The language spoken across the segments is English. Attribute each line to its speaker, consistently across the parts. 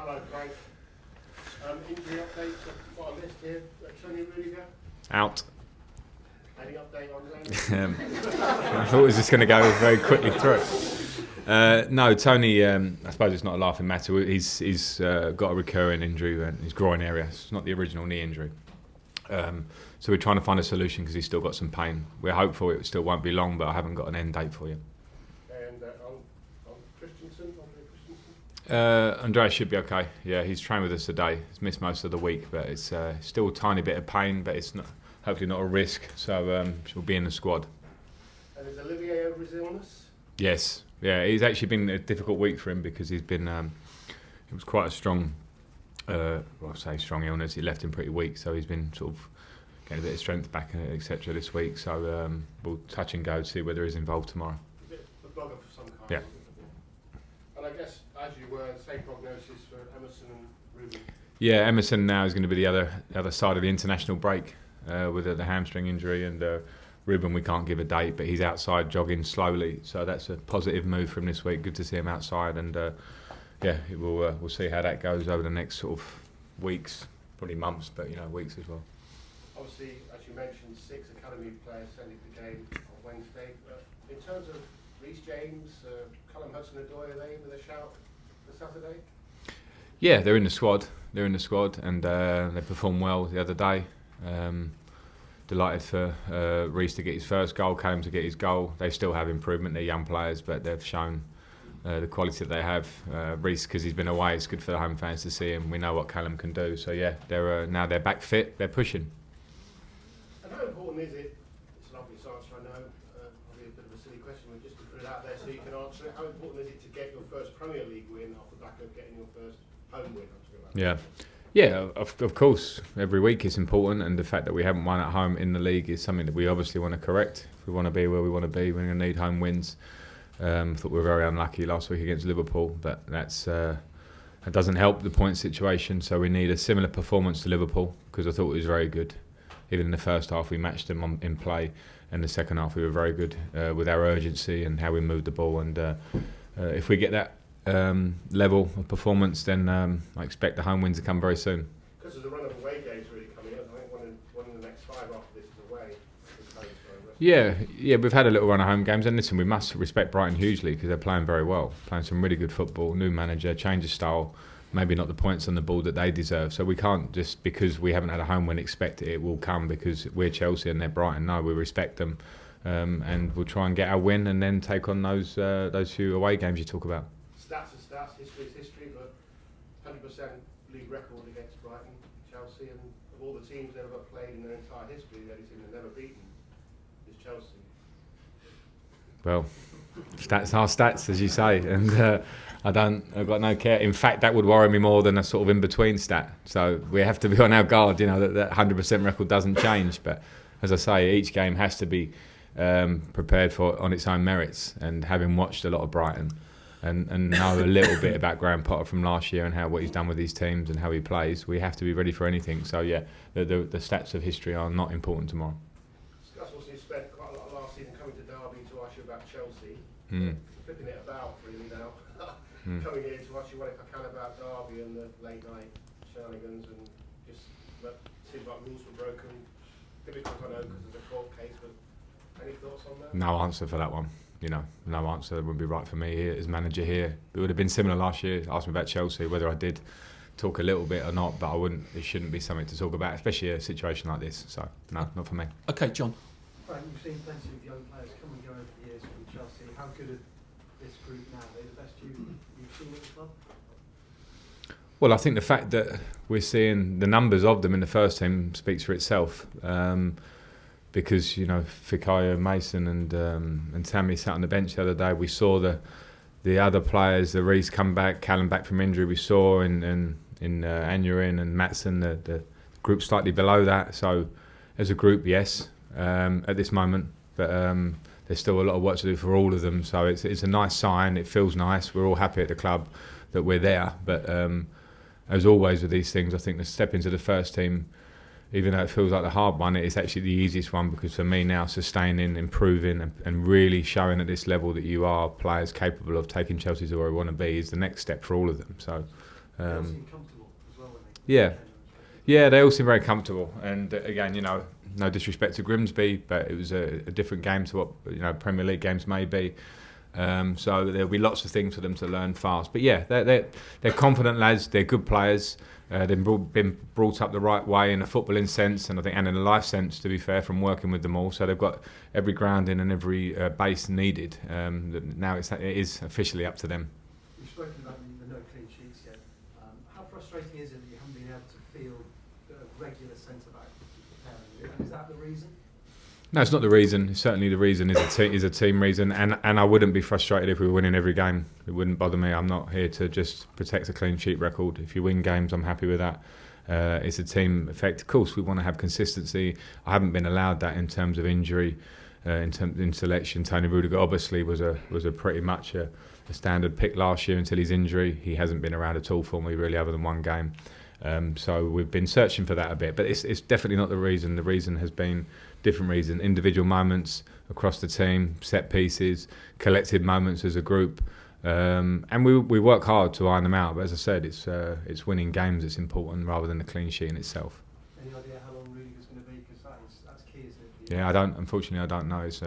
Speaker 1: Hello, Frank. Injury updates. I've got a list here. Tony Rudiger.
Speaker 2: Out.
Speaker 1: Any update on that?
Speaker 2: I thought it was just going to go very quickly through. No, Tony, I suppose it's not a laughing matter. He's got a recurring injury in his groin area. It's not the original knee injury. So we're trying to find a solution because he's still got some pain. We're hopeful it still won't be long, but I haven't got an end date for you.
Speaker 1: And on Christensen?
Speaker 2: Andreas should be okay. Yeah, he's trained with us today. He's missed most of the week, but it's still a tiny bit of pain, but it's not, hopefully not a risk. So she'll be in the squad.
Speaker 1: And is Olivier over his illness?
Speaker 2: Yes. Yeah, he's actually been a difficult week for him because he's been. It was quite a strong, strong illness. It left him pretty weak, so he's been sort of getting a bit of strength back, etc. this week. So we'll touch and go to see whether he's involved tomorrow.
Speaker 1: Is it a bugger for some kind?
Speaker 2: Yeah.
Speaker 1: And I guess, as you were, same prognosis for Emerson and Ruben.
Speaker 2: Yeah, Emerson now is going to be the other side of the international break with the hamstring injury, and Ruben we can't give a date, but he's outside jogging slowly, so that's a positive move from this week. Good to see him outside, and we'll see how that goes over the next sort of weeks, probably months, but weeks as well.
Speaker 1: Obviously, as you mentioned, 6 academy players sending the game on Wednesday. In terms of Reece James, Callum Hudson-Odoi, are they with a shout for Saturday?
Speaker 2: Yeah, they're in the squad. And they performed well the other day. Delighted for Reece to get his first goal, Callum to get his goal. They still have improvement. They're young players, but they've shown the quality that they have. Reece, because he's been away, it's good for the home fans to see him. We know what Callum can do. So yeah, now they're back fit. They're pushing.
Speaker 1: And how important is it? It's an obvious answer, I know. Probably a bit of a silly question, but just to put it out there so you can answer it. How important is it to get your first Premier League win off the back of getting your first home win?
Speaker 2: Yeah, of course. Every week is important, and the fact that we haven't won at home in the league is something that we obviously want to correct. If we want to be where we want to be, we're going to need home wins. I thought we were very unlucky last week against Liverpool, but that doesn't help the point situation. So we need a similar performance to Liverpool, because I thought it was very good. Even in the first half, we matched them in play, and the second half we were very good with our urgency and how we moved the ball. And if we get that level of performance, then I expect the home wins to come very soon.
Speaker 1: Because there's a run of away games really coming up. I think one in the next 5 after this is away.
Speaker 2: Yeah, we've had a little run of home games, and listen, we must respect Brighton hugely because they're playing very well, playing some really good football. New manager, change of style, maybe not the points on the ball that they deserve. So we can't just, because we haven't had a home win, expect it will come because we're Chelsea and they're Brighton. No, we respect them, and we'll try and get our win and then take on those few away games you talk about.
Speaker 1: Stats are stats, history is history, but 100% league record against Brighton, Chelsea, and of all the teams they've ever played in their entire history, the only team they've never beaten is Chelsea.
Speaker 2: Well, stats are stats, as you say, and I've got no care. In fact, that would worry me more than a sort of in-between stat. So we have to be on our guard, that 100% record doesn't change. But as I say, each game has to be prepared for on its own merits, and having watched a lot of Brighton, and know a little bit about Graham Potter from last year and what he's done with these teams and how he plays, we have to be ready for anything. So yeah, the stats of history are not important tomorrow.
Speaker 1: Gus also spent quite a lot of last season coming to Derby to ask you about Chelsea. Flipping it about really now. Coming here to ask you what if I can about Derby and the late night shenanigans, and just seems like rules were broken. Difficult, I know, because there's a court case, but any thoughts on that? No
Speaker 2: answer for that one. No answer would be right for me here as manager here. It would have been similar last year. Asked me about Chelsea, whether I did talk a little bit or not, but I wouldn't. It shouldn't be something to talk about, especially a situation like this. So no, not for me.
Speaker 3: Okay, John.
Speaker 4: Right, you've seen plenty of young players come and go over the years from Chelsea. How good are this group now? Are they the best you've seen at the club?
Speaker 2: Well, I think the fact that we're seeing the numbers of them in the first team speaks for itself. Because Fikayo, Mason, and Tammy sat on the bench the other day. We saw the other players, the Reece come back, Callum back from injury. We saw in Aneurin and Maatsen the group slightly below that. So as a group, yes, at this moment, but there's still a lot of work to do for all of them. So it's a nice sign. It feels nice. We're all happy at the club that we're there. But as always with these things, I think the step into the first team, even though it feels like the hard one, it's actually the easiest one, because for me now, sustaining, improving and really showing at this level that you are players capable of taking Chelsea to where we want to be is the next step for all of them. So
Speaker 4: They all seem comfortable as well when
Speaker 2: Yeah. Yeah, they all seem very comfortable. And again, no disrespect to Grimsby, but it was a different game to what Premier League games may be. So there'll be lots of things for them to learn fast. But yeah, they're confident lads. They're good players. They've been brought up the right way in a footballing sense, and I think and in a life sense, to be fair, from working with them all. So they've got every grounding and every base needed. Now it is officially up to them.
Speaker 4: You've spoken about the no clean sheets yet. How frustrating is it that you haven't been able to field a regular centre-back preparing? And is that the reason?
Speaker 2: No, it's not the reason. Certainly the reason is a team reason, and I wouldn't be frustrated if we were winning every game. It wouldn't bother me. I'm not here to just protect a clean sheet record. If you win games, I'm happy with that. It's a team effect. Of course, we want to have consistency. I haven't been allowed that in terms of injury, in selection. Tony Rudiger obviously was a pretty much a standard pick last year until his injury. He hasn't been around at all for me really, other than one game. So we've been searching for that a bit, but it's definitely not the reason. The reason has been different reason, individual moments across the team, set pieces, collective moments as a group, and we work hard to iron them out. But as I said, it's winning games that's important rather than the clean sheet in itself.
Speaker 4: Any idea how long Rudiger's going to be? Because that's key, isn't it?
Speaker 2: Yeah, unfortunately I don't know. It's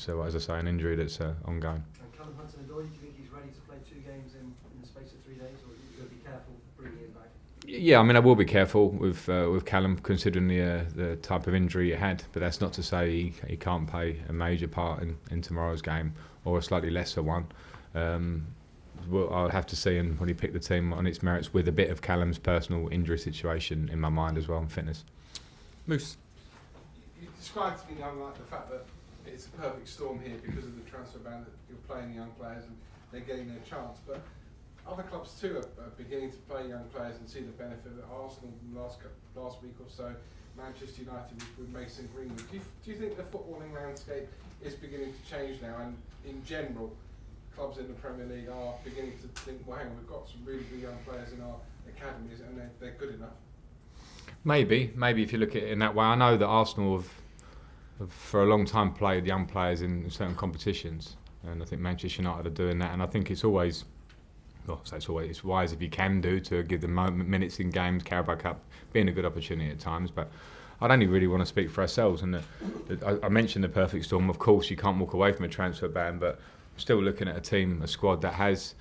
Speaker 2: as I say, an injury that's ongoing.
Speaker 4: And Callum Hudson-Odoi, do you think he's ready to play 2 games in the space of 3 days, or are you going to be careful bringing him back?
Speaker 2: Yeah, I mean, I will be careful with Callum, considering the type of injury he had. But that's not to say he can't play a major part in tomorrow's game, or a slightly lesser one. I'll have to see him when he pick the team on its merits, with a bit of Callum's personal injury situation in my mind as well, and fitness.
Speaker 3: Moose. You described to me like the fact that it's a perfect storm here because of the transfer ban, that you're playing young players and they're getting their chance. But other clubs too are beginning to play young players and see the benefit of it. Arsenal last week or so, Manchester United with Mason Greenwood. Do you think the footballing landscape is beginning to change now, and in general clubs in the Premier League are beginning to think, well, hang on, we've got some really good young players in our academies and they're good enough?
Speaker 2: Maybe if you look at it in that way. I know that Arsenal have for a long time played young players in certain competitions, and I think Manchester United are doing that, and I think it's always, it's wise if you can do to give them minutes in games. Carabao Cup being a good opportunity at times, but I'd only really want to speak for ourselves. And I mentioned the perfect storm. Of course, you can't walk away from a transfer ban, but I'm still looking at a squad that has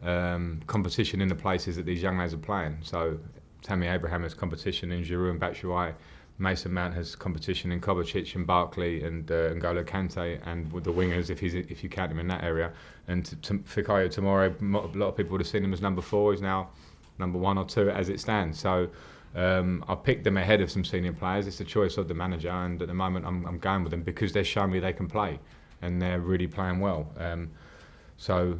Speaker 2: competition in the places that these young lads are playing. So Tammy Abraham has competition in Giroud and Batshuayi. Mason Mount has competition in Kovacic and Barkley and N'Golo Kante, and with the wingers, if you count him in that area. And Fikayo tomorrow, a lot of people would have seen him as number 4. He's now number 1 or 2 as it stands. So I've picked them ahead of some senior players. It's a choice of the manager, and at the moment I'm going with them because they're showing me they can play, and they're really playing well. So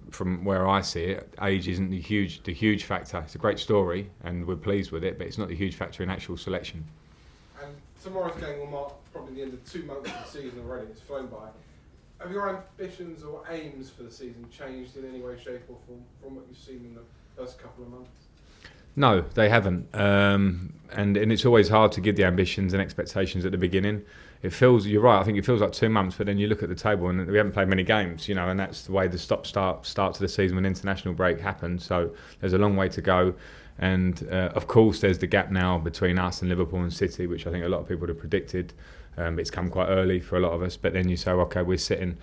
Speaker 2: from where I see it, age isn't the huge factor. It's a great story, and we're pleased with it, but it's not the huge factor in actual selection.
Speaker 3: And tomorrow's game will mark probably the end of 2 months of the season already. It's flown by. Have your ambitions or aims for the season changed in any way, shape or form from what you've seen in the first couple of months?
Speaker 2: No, they haven't. And it's always hard to give the ambitions and expectations at the beginning. You're right, I think it feels like 2 months, but then you look at the table and we haven't played many games, and that's the way the start to the season when international break happened. So there's a long way to go. And of course, there's the gap now between us and Liverpool and City, which I think a lot of people would have predicted. It's come quite early for a lot of us. But then you say, okay, we're sitting,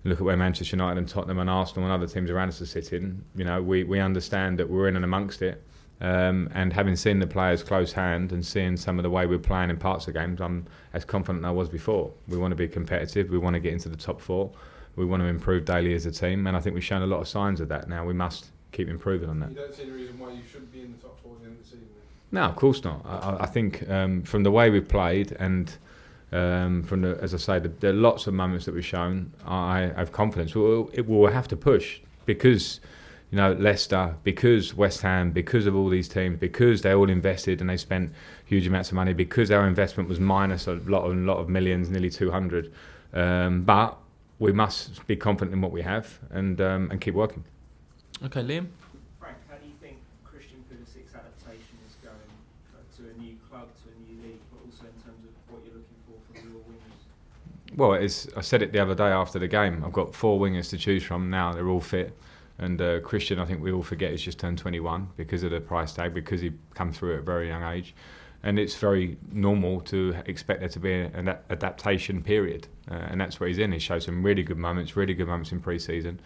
Speaker 2: look at where Manchester United and Tottenham and Arsenal and other teams around us are sitting. We understand that we're in and amongst it. And having seen the players close hand and seeing some of the way we're playing in parts of games, I'm as confident as I was before. We want to be competitive. We want to get into the top 4. We want to improve daily as a team, and I think we've shown a lot of signs of that now. We must keep improving on that.
Speaker 3: You don't see any reason why you shouldn't be in the top 4 at the end of the season?
Speaker 2: No, of course not. I think from the way we've played and from the, as I say, the lots of moments that we've shown, I have confidence. We'll have to push because Leicester, because West Ham, because of all these teams, because they all invested and they spent huge amounts of money, because our investment was minus a lot of millions, nearly 200. But we must be confident in what we have and keep working.
Speaker 5: Okay, Liam.
Speaker 6: Frank, how do you think Christian Pulisic's adaptation is going to a new club, to a new league, but also in terms of what you're looking for the real wingers?
Speaker 2: Well, I said it the other day after the game. I've got 4 wingers to choose from now. They're all fit. And Christian, I think we all forget, he's just turned 21 because of the price tag, because he come through at a very young age. And it's very normal to expect there to be an adaptation period. And that's what he's in. He showed some really good moments in pre-season,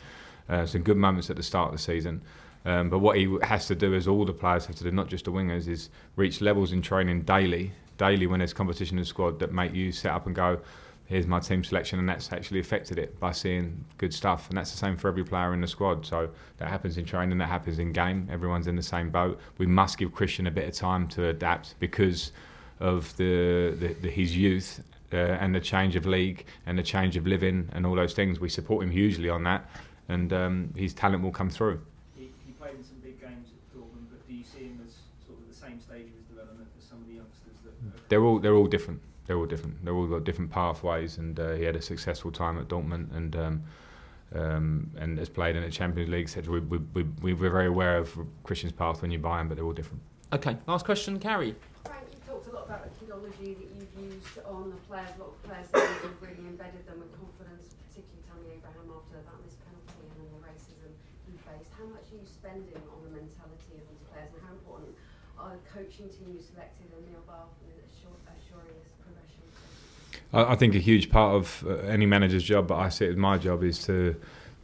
Speaker 2: some good moments at the start of the season. But what he has to do, as all the players have to do, not just the wingers, is reach levels in training daily when there's competition in the squad that make you set up and go, here's my team selection, and that's actually affected it by seeing good stuff. And that's the same for every player in the squad. So that happens in training, that happens in game. Everyone's in the same boat. We must give Christian a bit of time to adapt because of his youth and the change of league and the change of living and all those things. We support him hugely on that, and his talent will come through.
Speaker 6: He played in some big games at Dortmund, but do you see him as sort of the same stage of his development as some of the youngsters that?
Speaker 2: They're all different. They're all different. They've all got different pathways, and he had a successful time at Dortmund, and has played in the Champions League. etc. We're very aware of Christian's path when you buy him, but they're all different.
Speaker 5: Okay, last question, Carrie.
Speaker 7: Frank, you talked a lot about the kidology that you've used on the players. A lot of players that you've really embedded them with confidence, particularly Tammy Abraham after that missed penalty and then the racism he faced. How much are you spending on the mentality of these players, and how important are the coaching team you selected and Neil Bath and assuring this progression?
Speaker 2: I think a huge part of any manager's job, but I see it as my job, is to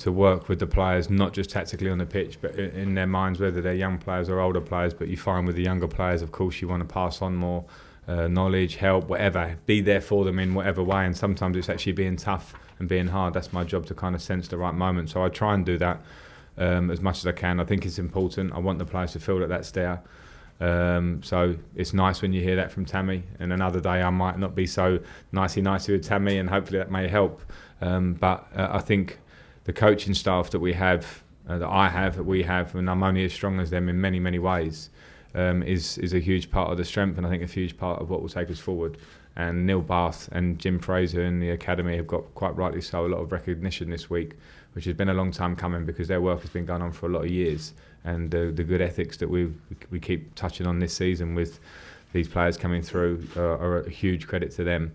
Speaker 2: work with the players, not just tactically on the pitch, but in their minds, whether they're young players or older players. But you find with the younger players, of course, you want to pass on more knowledge, help, whatever, be there for them in whatever way. And sometimes it's actually being tough and being hard. That's my job, to kind of sense the right moment. So I try and do that as much as I can. I think it's important. I want the players to feel that that's there. So it's nice when you hear that from Tammy, and another day I might not be so nicey with Tammy, and hopefully that may help. But I think the coaching staff that we have, that we have, and I'm only as strong as them in many, many ways, is a huge part of the strength, and I think a huge part of what will take us forward. And Neil Bath and Jim Fraser in the academy have got, quite rightly so, a lot of recognition this week, which has been a long time coming, because their work has been going on for a lot of years. And the good ethics that we keep touching on this season with these players coming through are a huge credit to them.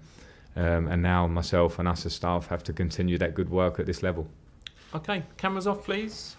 Speaker 2: And now myself and us as staff have to continue that good work at this level.
Speaker 5: Okay, cameras off, please.